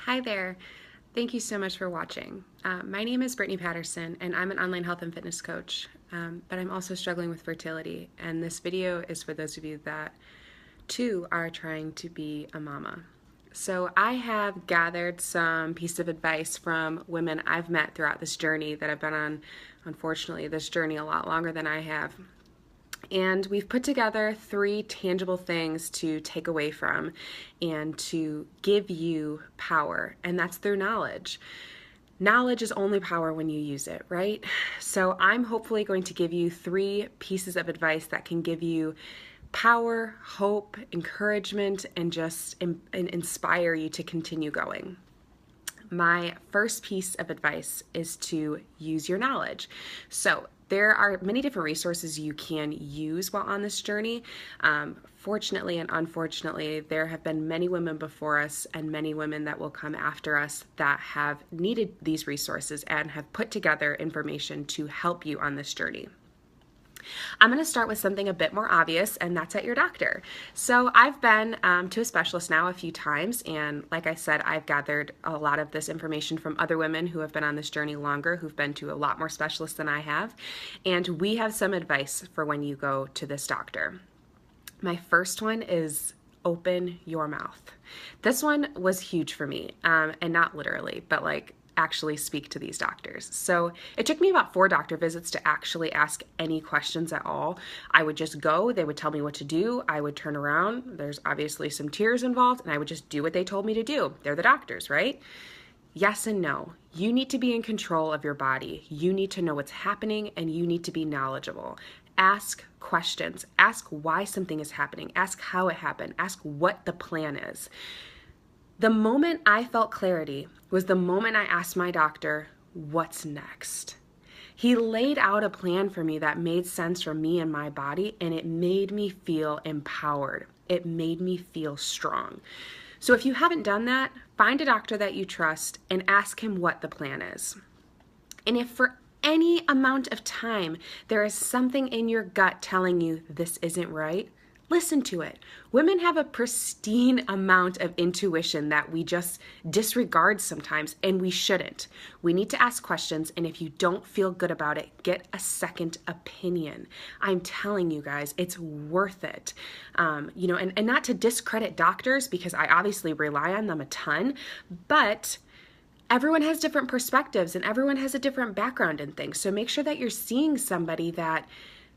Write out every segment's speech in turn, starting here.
Hi there. Thank you so much for watching. My name is Brittany Patterson, and I'm an online health and fitness coach, but I'm also struggling with fertility, and this video is for those of you that, too, are trying to be a mama. So I have gathered some pieces of advice from women I've met throughout this journey that have been on, unfortunately, this journey a lot longer than I have. And we've put together 3 tangible things to take away from and to give you power, and that's through knowledge. Knowledge is only power when you use it, right? So I'm hopefully going to give you 3 pieces of advice that can give you power, hope, encouragement, and just inspire you to continue going. My first piece of advice is to use your knowledge. So there are many different resources you can use while on this journey. Fortunately and unfortunately, there have been many women before us and many women that will come after us that have needed these resources and have put together information to help you on this journey. I'm going to start with something a bit more obvious, and that's at your doctor. So I've been to a specialist now a few times, and like I said, I've gathered a lot of this information from other women who have been on this journey longer, who've been to a lot more specialists than I have, and we have some advice for when you go to this doctor. My first one is open your mouth. This one was huge for me, and not literally, but like actually speak to these doctors. So it took me about 4 doctor visits to actually ask any questions at all. I would just go, they would tell me what to do, I would turn around, there's obviously some tears involved, and I would just do what they told me to do. They're the doctors, right? Yes and no. You need to be in control of your body. You need to know what's happening, and you need to be knowledgeable. Ask questions. Ask why something is happening. Ask how it happened. Ask what the plan is. The moment I felt clarity was the moment I asked my doctor, what's next? He laid out a plan for me that made sense for me and my body, and it made me feel empowered. It made me feel strong. So if you haven't done that, find a doctor that you trust and ask him what the plan is. And if for any amount of time there is something in your gut telling you this isn't right, listen to it. Women have a pristine amount of intuition that we just disregard sometimes, and we shouldn't. We need to ask questions, and if you don't feel good about it, get a second opinion. I'm telling you guys, it's worth it. And not to discredit doctors, because I obviously rely on them a ton, but everyone has different perspectives and everyone has a different background in things. So make sure that you're seeing somebody that,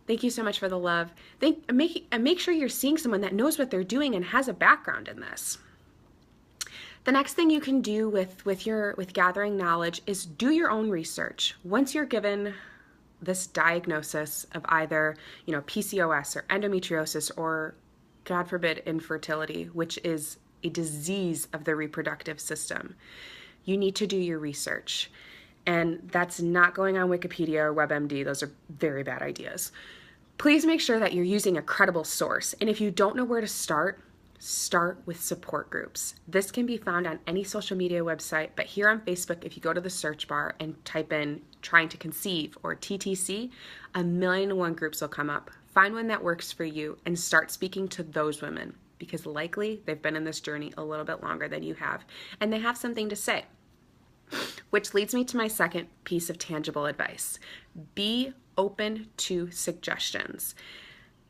thank you so much for the love. Make sure you're seeing someone that knows what they're doing and has a background in this. The next thing you can do with gathering knowledge is do your own research. Once you're given this diagnosis of either, PCOS or endometriosis or, God forbid, infertility, which is a disease of the reproductive system, you need to do your research. And that's not going on Wikipedia or WebMD. Those are very bad ideas. Please make sure that you're using a credible source. And if you don't know where to start with support groups. This can be found on any social media website, but here on Facebook, if you go to the search bar and type in trying to conceive or TTC, 1,000,001 groups will come up. Find one that works for you and start speaking to those women, because likely they've been in this journey a little bit longer than you have, and they have something to say. Which leads me to my second piece of tangible advice. Be open to suggestions.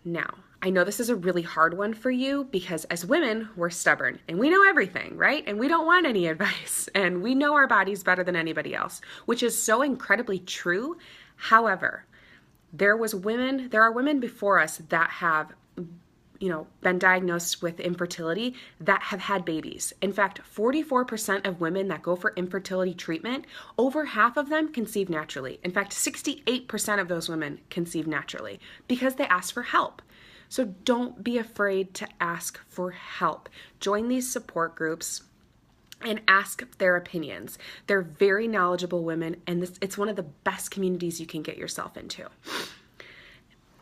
Now, I know this is a really hard one for you because as women, we're stubborn and we know everything, right? And we don't want any advice, and we know our bodies better than anybody else, which is so incredibly true. However, there are women before us that have been diagnosed with infertility that have had babies. In fact, 44% of women that go for infertility treatment, over half of them conceive naturally. In fact, 68% of those women conceive naturally because they ask for help. So don't be afraid to ask for help. Join these support groups and ask their opinions. They're very knowledgeable women, and it's one of the best communities you can get yourself into.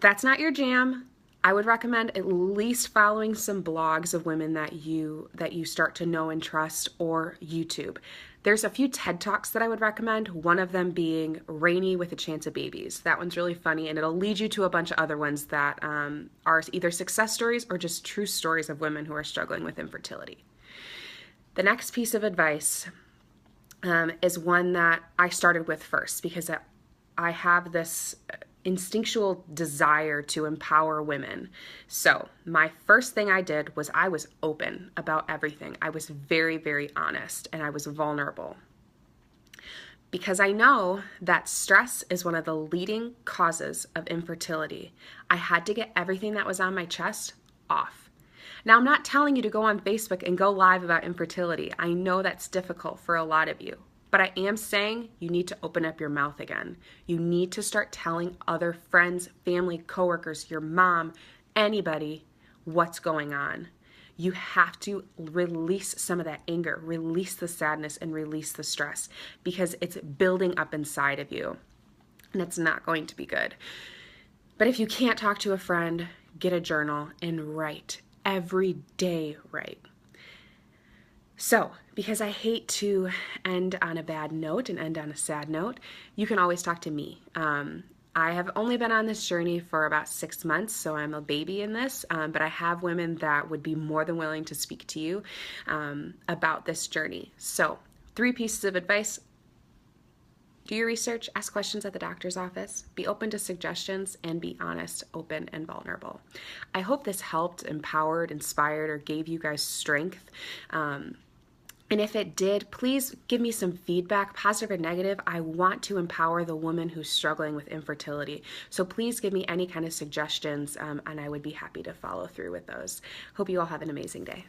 That's not your jam. I would recommend at least following some blogs of women that you start to know and trust, or YouTube. There's a few TED Talks that I would recommend, one of them being Rainy with a Chance of Babies. That one's really funny, and it'll lead you to a bunch of other ones that are either success stories or just true stories of women who are struggling with infertility. The next piece of advice is one that I started with first because I have this instinctual desire to empower women. So my first thing I did was I was open about everything. I was very, very honest, and I was vulnerable. Because I know that stress is one of the leading causes of infertility, I had to get everything that was on my chest off. Now, I'm not telling you to go on Facebook and go live about infertility. I know that's difficult for a lot of you. But I am saying you need to open up your mouth again. You need to start telling other friends, family, coworkers, your mom, anybody what's going on. You have to release some of that anger, release the sadness, and release the stress because it's building up inside of you, and it's not going to be good. But if you can't talk to a friend, get a journal and write. Every day write. So, because I hate to end on a bad note and end on a sad note, you can always talk to me. I have only been on this journey for about 6 months, so I'm a baby in this, but I have women that would be more than willing to speak to you about this journey. So, 3 pieces of advice. Do your research, ask questions at the doctor's office, be open to suggestions, and be honest, open, and vulnerable. I hope this helped, empowered, inspired, or gave you guys strength. And if it did, please give me some feedback, positive or negative. I want to empower the woman who's struggling with infertility. So please give me any kind of suggestions, and I would be happy to follow through with those. Hope you all have an amazing day.